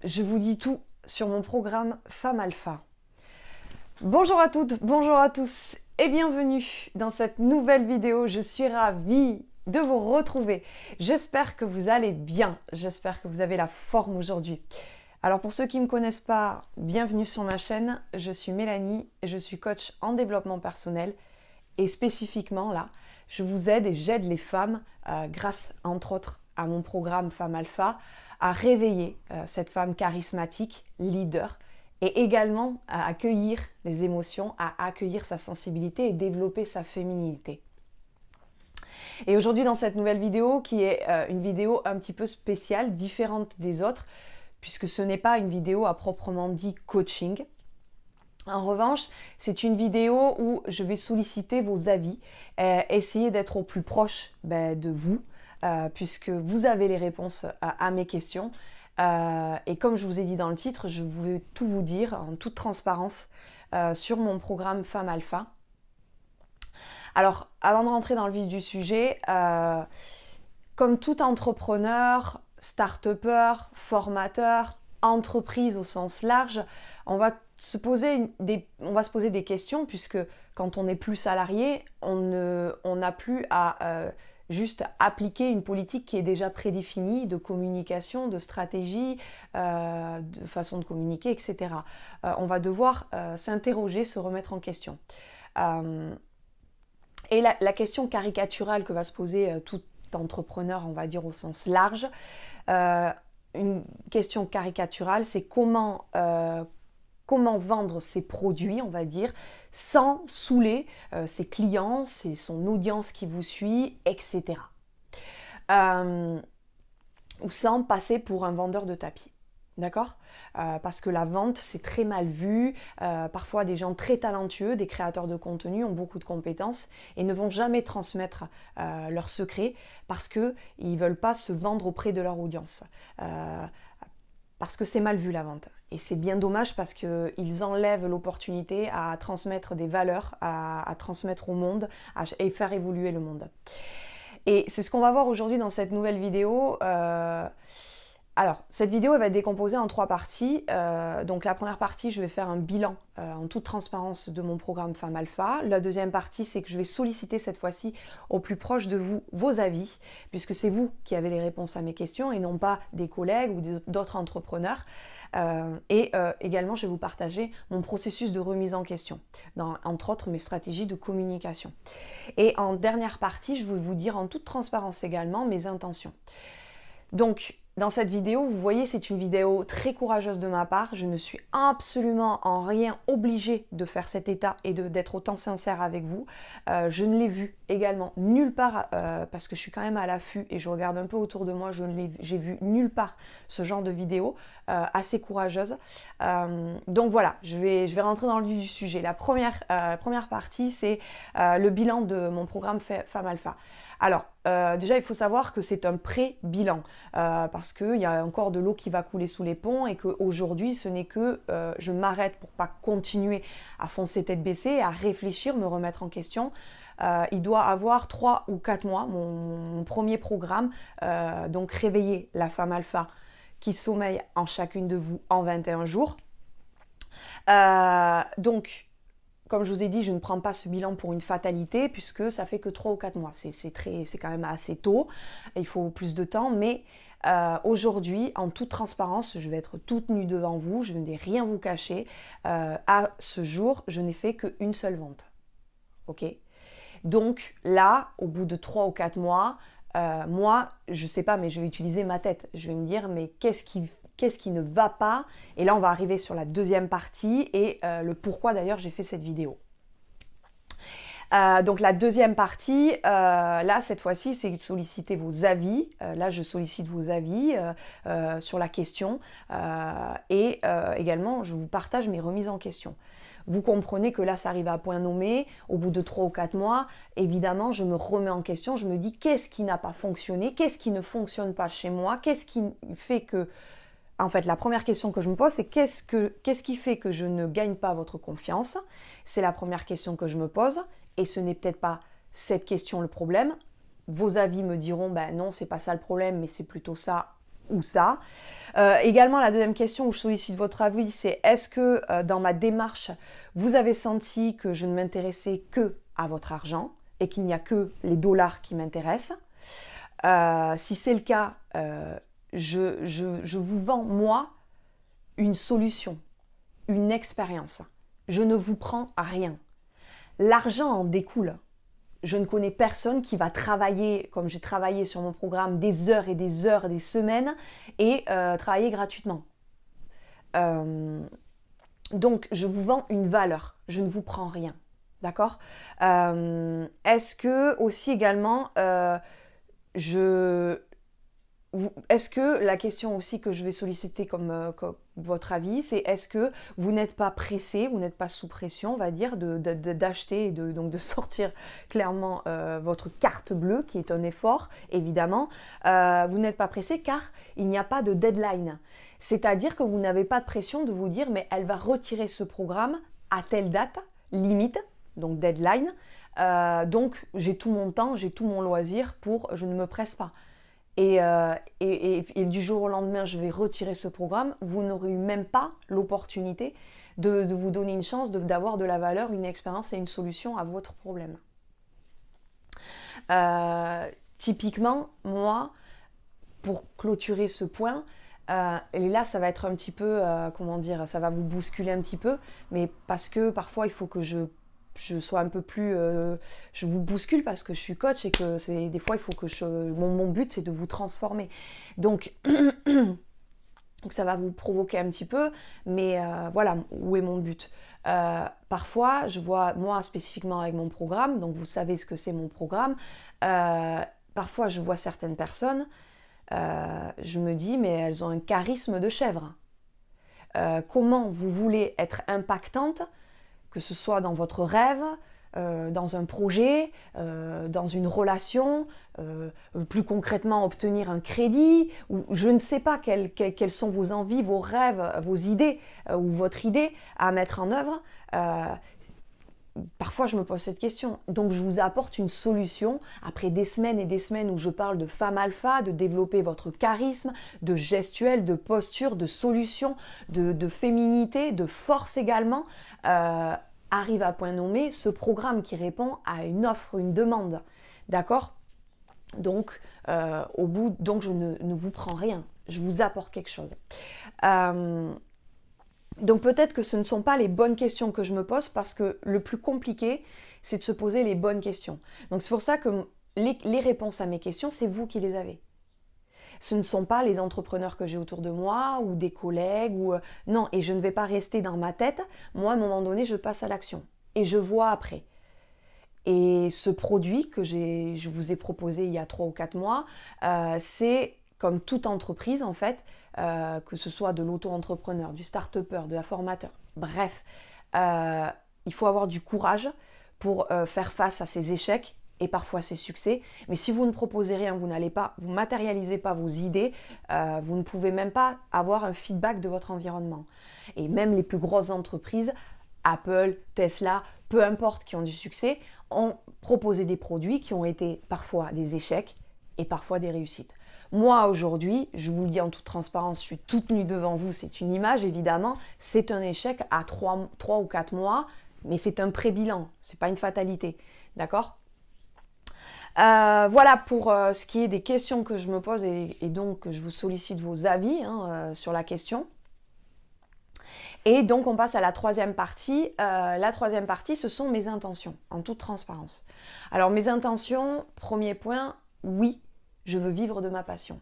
je vous dis tout sur mon programme Femme Alpha. Bonjour à toutes, bonjour à tous et bienvenue dans cette nouvelle vidéo. Je suis ravie de vous retrouver. J'espère que vous allez bien, j'espère que vous avez la forme aujourd'hui. Alors pour ceux qui ne me connaissent pas, bienvenue sur ma chaîne. Je suis Mélanie, je suis coach en développement personnel et spécifiquement là, je vous aide et j'aide les femmes grâce entre autres à mon programme Femme Alpha à réveiller cette femme charismatique, leader, et également à accueillir les émotions, à accueillir sa sensibilité et développer sa féminité. Et aujourd'hui dans cette nouvelle vidéo, qui est une vidéo un petit peu spéciale, différente des autres, puisque ce n'est pas une vidéo à proprement dit coaching. En revanche, c'est une vidéo où je vais solliciter vos avis, essayer d'être au plus proche de vous, puisque vous avez les réponses à mes questions. Et comme je vous ai dit dans le titre, je vais tout vous dire en toute transparence sur mon programme Femme Alpha. Alors, avant de rentrer dans le vif du sujet, comme tout entrepreneur, start-upper, formateur, entreprise au sens large, on va se poser des questions, puisque quand on n'est plus salarié, on n'a plus à juste appliquer une politique qui est déjà prédéfinie de communication, de stratégie, de façon de communiquer, etc. On va devoir s'interroger, se remettre en question. Et la question caricaturale que va se poser tout entrepreneur, on va dire au sens large, une question caricaturale, c'est comment vendre ses produits, on va dire, sans saouler ses clients, son audience qui vous suit, etc. Ou sans passer pour un vendeur de tapis. D'accord ? Parce que la vente, c'est très mal vu. Parfois, des gens très talentueux, des créateurs de contenu, ont beaucoup de compétences et ne vont jamais transmettre leurs secrets parce qu'ils ne veulent pas se vendre auprès de leur audience. Parce que c'est mal vu la vente. Et c'est bien dommage parce qu'ils enlèvent l'opportunité à transmettre des valeurs, à transmettre au monde et faire évoluer le monde. Et c'est ce qu'on va voir aujourd'hui dans cette nouvelle vidéo. Alors, cette vidéo elle va être décomposée en 3 parties. Donc la première partie, je vais faire un bilan en toute transparence de mon programme Femme Alpha. La deuxième partie, c'est que je vais solliciter cette fois-ci au plus proche de vous vos avis, puisque c'est vous qui avez les réponses à mes questions et non pas des collègues ou d'autres entrepreneurs. Également, je vais vous partager mon processus de remise en question, entre autres mes stratégies de communication. Et en dernière partie, je vais vous dire en toute transparence également mes intentions. Donc, dans cette vidéo, vous voyez, c'est une vidéo très courageuse de ma part. Je ne suis absolument en rien obligée de faire cet état et d'être autant sincère avec vous. Je ne l'ai vu également nulle part, parce que je suis quand même à l'affût et je regarde un peu autour de moi, j'ai vu nulle part ce genre de vidéo assez courageuse. Donc voilà, je vais rentrer dans le vif du sujet. La première partie, c'est le bilan de mon programme Femme Alpha. Alors, déjà, il faut savoir que c'est un pré-bilan parce qu'il y a encore de l'eau qui va couler sous les ponts et qu'aujourd'hui, ce n'est que je m'arrête pour pas continuer à foncer tête baissée, à réfléchir, me remettre en question. Il doit avoir 3 ou 4 mois, mon premier programme, donc réveiller la femme alpha qui sommeille en chacune de vous en 21 jours. Donc, comme je vous ai dit, je ne prends pas ce bilan pour une fatalité puisque ça fait que 3 ou 4 mois. C'est quand même assez tôt, il faut plus de temps, mais aujourd'hui, en toute transparence, je vais être toute nue devant vous, je ne vais rien vous cacher. À ce jour, je n'ai fait qu'une seule vente. Ok ? Donc là, au bout de 3 ou 4 mois, moi, je ne sais pas, mais je vais utiliser ma tête. Je vais me dire, mais qu'est-ce qui ne va pas? Et là, on va arriver sur la deuxième partie et le pourquoi d'ailleurs j'ai fait cette vidéo. Donc la deuxième partie, là cette fois-ci, c'est de solliciter vos avis. Là, je sollicite vos avis sur la question et également, je vous partage mes remises en question. Vous comprenez que là, ça arrive à point nommé. Au bout de 3 ou 4 mois, évidemment, je me remets en question. Je me dis, qu'est-ce qui n'a pas fonctionné? Qu'est-ce qui ne fonctionne pas chez moi? Qu'est-ce qui fait que... En fait, la première question que je me pose, c'est qu'est-ce qui fait que je ne gagne pas votre confiance? C'est la première question que je me pose. Et ce n'est peut-être pas cette question le problème. Vos avis me diront, ben non, c'est pas ça le problème, mais c'est plutôt ça. ou ça. Également, la deuxième question où je sollicite votre avis, c'est est-ce que dans ma démarche, vous avez senti que je ne m'intéressais que à votre argent et qu'il n'y a que les dollars qui m'intéressent? Si c'est le cas, je vous vends, moi, une solution, une expérience. Je ne vous prends à rien. L'argent en découle. Je ne connais personne qui va travailler, comme j'ai travaillé sur mon programme, des heures et des heures, des semaines, et travailler gratuitement. Donc, je vous vends une valeur. Je ne vous prends rien. D'accord? Est-ce que, aussi également, est-ce que la question aussi que je vais solliciter comme votre avis, c'est est-ce que vous n'êtes pas pressé, vous n'êtes pas sous pression, on va dire, d'acheter et donc de sortir clairement votre carte bleue, qui est un effort, évidemment. Vous n'êtes pas pressé car il n'y a pas de deadline. C'est-à-dire que vous n'avez pas de pression de vous dire mais elle va retirer ce programme à telle date, limite, donc deadline. Donc j'ai tout mon temps, j'ai tout mon loisir je ne me presse pas. Et du jour au lendemain, je vais retirer ce programme, vous n'aurez eu même pas l'opportunité de vous donner une chance d'avoir de la valeur, une expérience et une solution à votre problème. Typiquement, moi, pour clôturer ce point, et là, ça va être un petit peu, comment dire, ça va vous bousculer un petit peu, mais parce que parfois, il faut que je sois un peu plus... je vous bouscule parce que je suis coach et que des fois, il faut que mon but, c'est de vous transformer. Donc, ça va vous provoquer un petit peu, mais voilà, où est mon but? Parfois, je vois, moi, spécifiquement avec mon programme, donc vous savez ce que c'est mon programme, parfois, je vois certaines personnes, je me dis, mais elles ont un charisme de chèvre. Comment vous voulez être impactante, que ce soit dans votre rêve, dans un projet, dans une relation, plus concrètement obtenir un crédit, ou je ne sais pas quelles sont vos envies, vos rêves, vos idées, ou votre idée à mettre en œuvre. Parfois je me pose cette question, donc je vous apporte une solution après des semaines et des semaines où je parle de femme alpha, de développer votre charisme, de gestuelle, de posture, de solution, de féminité, de force également. Arrive à point nommé ce programme qui répond à une offre, une demande, d'accord? Donc donc je ne vous prends rien, je vous apporte quelque chose. Donc peut-être que ce ne sont pas les bonnes questions que je me pose parce que le plus compliqué, c'est de se poser les bonnes questions. Donc c'est pour ça que les réponses à mes questions, c'est vous qui les avez. Ce ne sont pas les entrepreneurs que j'ai autour de moi ou des collègues. Non, et je ne vais pas rester dans ma tête. Moi, à un moment donné, je passe à l'action et je vois après. Et ce produit que je vous ai proposé il y a 3 ou 4 mois, c'est comme toute entreprise en fait, que ce soit de l'auto-entrepreneur, du start-upper, de la formateur, bref, il faut avoir du courage pour faire face à ces échecs et parfois ces succès. Mais si vous ne proposez rien, vous matérialisez pas vos idées, vous ne pouvez même pas avoir un feedback de votre environnement. Et même les plus grosses entreprises, Apple, Tesla, peu importe, qui ont du succès, ont proposé des produits qui ont été parfois des échecs et parfois des réussites. Moi, aujourd'hui, je vous le dis en toute transparence, je suis toute nue devant vous, c'est une image évidemment, c'est un échec à 3 ou 4 mois, mais c'est un pré-bilan, c'est pas une fatalité, d'accord? Voilà pour ce qui est des questions que je me pose et donc je vous sollicite vos avis sur la question. Et donc on passe à la troisième partie. La troisième partie, ce sont mes intentions, en toute transparence. Alors mes intentions, premier point, oui, je veux vivre de ma passion.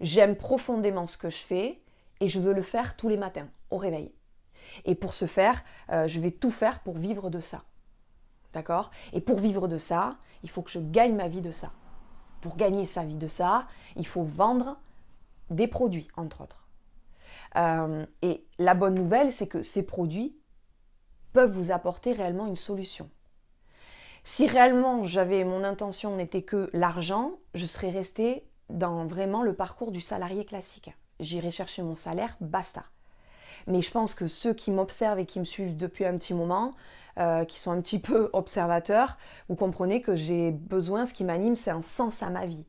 J'aime profondément ce que je fais et je veux le faire tous les matins, au réveil. Et pour ce faire, je vais tout faire pour vivre de ça. D'accord? Et pour vivre de ça, il faut que je gagne ma vie de ça. Pour gagner sa vie de ça, il faut vendre des produits, entre autres. Et la bonne nouvelle, c'est que ces produits peuvent vous apporter réellement une solution. Si réellement mon intention n'était que l'argent, je serais restée dans vraiment le parcours du salarié classique. J'irais chercher mon salaire, basta. Mais je pense que ceux qui m'observent et qui me suivent depuis un petit moment, qui sont un petit peu observateurs, vous comprenez que j'ai besoin, ce qui m'anime, c'est un sens à ma vie.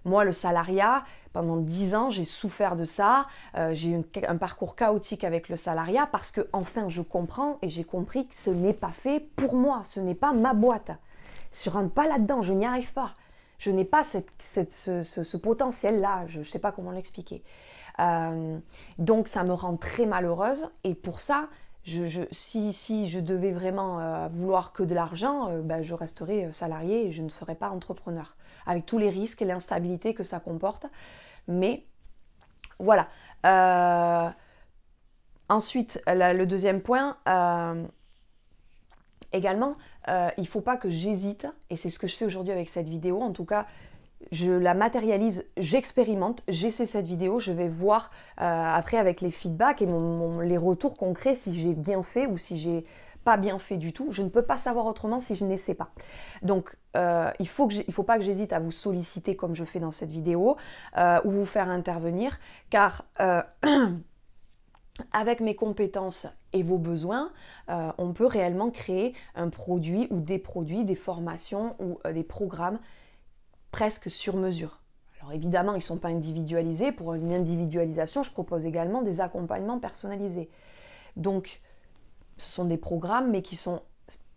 Moi, le salariat, pendant 10 ans, j'ai souffert de ça. J'ai eu un parcours chaotique avec le salariat parce que, enfin, je comprends et j'ai compris que ce n'est pas fait pour moi. Ce n'est pas ma boîte. Je ne rentre pas là-dedans, je n'y arrive pas. Je n'ai pas ce potentiel-là. Je ne sais pas comment l'expliquer. Donc, ça me rend très malheureuse. Et pour ça, si je devais vraiment vouloir que de l'argent, je resterais salarié et je ne serais pas entrepreneur, avec tous les risques et l'instabilité que ça comporte. Mais voilà. Ensuite, le deuxième point, également, il ne faut pas que j'hésite, et c'est ce que je fais aujourd'hui avec cette vidéo, en tout cas, je la matérialise, j'expérimente, j'essaie cette vidéo, je vais voir après avec les feedbacks et les retours concrets si j'ai bien fait ou si j'ai pas bien fait du tout. Je ne peux pas savoir autrement si je n'essaie pas. Donc il faut pas que j'hésite à vous solliciter comme je fais dans cette vidéo ou vous faire intervenir, car avec mes compétences et vos besoins, on peut réellement créer un produit ou des produits, des formations ou des programmes presque sur mesure. Alors évidemment, ils ne sont pas individualisés. Pour une individualisation, je propose également des accompagnements personnalisés. Donc, ce sont des programmes, mais qui sont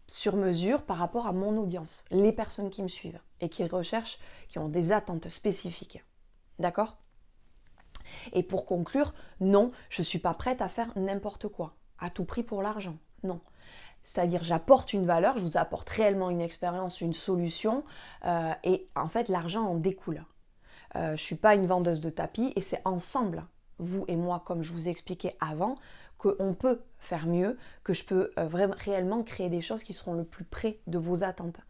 sur mesure par rapport à mon audience, les personnes qui me suivent et qui recherchent, qui ont des attentes spécifiques. D'accord ? Et pour conclure, non, je ne suis pas prête à faire n'importe quoi, à tout prix pour l'argent. Non. C'est-à-dire, j'apporte une valeur, je vous apporte réellement une expérience, une solution, et en fait, l'argent en découle. Je ne suis pas une vendeuse de tapis, et c'est ensemble, vous et moi, comme je vous ai expliqué avant, qu'on peut faire mieux, que je peux réellement créer des choses qui seront le plus près de vos attentes.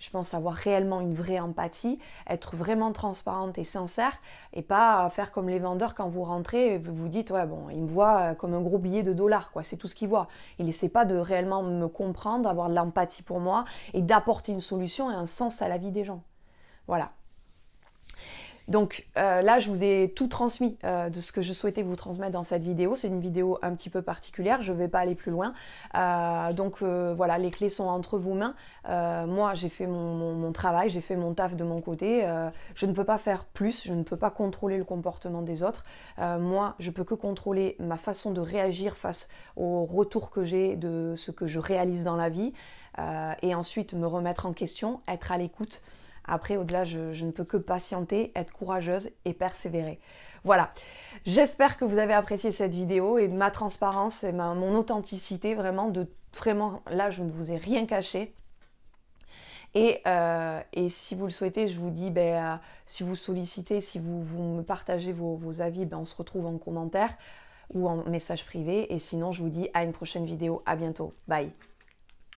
Je pense avoir réellement une vraie empathie, être vraiment transparente et sincère, et pas faire comme les vendeurs quand vous rentrez et vous dites ouais bon, il me voit comme un gros billet de $, quoi, c'est tout ce qu'il voit. Il n'essaie pas de réellement me comprendre, d'avoir de l'empathie pour moi et d'apporter une solution et un sens à la vie des gens. Voilà. Donc là, je vous ai tout transmis de ce que je souhaitais vous transmettre dans cette vidéo. C'est une vidéo un petit peu particulière, je ne vais pas aller plus loin. Donc voilà, les clés sont entre vos mains. Moi, j'ai fait mon travail, j'ai fait mon taf de mon côté. Je ne peux pas faire plus, je ne peux pas contrôler le comportement des autres. Moi, je peux que contrôler ma façon de réagir face au retour que j'ai de ce que je réalise dans la vie. Et ensuite, me remettre en question, être à l'écoute. Après, au-delà, je ne peux que patienter, être courageuse et persévérer. Voilà. J'espère que vous avez apprécié cette vidéo et ma transparence et mon authenticité, vraiment, là, je ne vous ai rien caché. Et si vous le souhaitez, je vous dis, si vous sollicitez, si vous me partagez vos avis, on se retrouve en commentaire ou en message privé. Et sinon, je vous dis à une prochaine vidéo. À bientôt. Bye.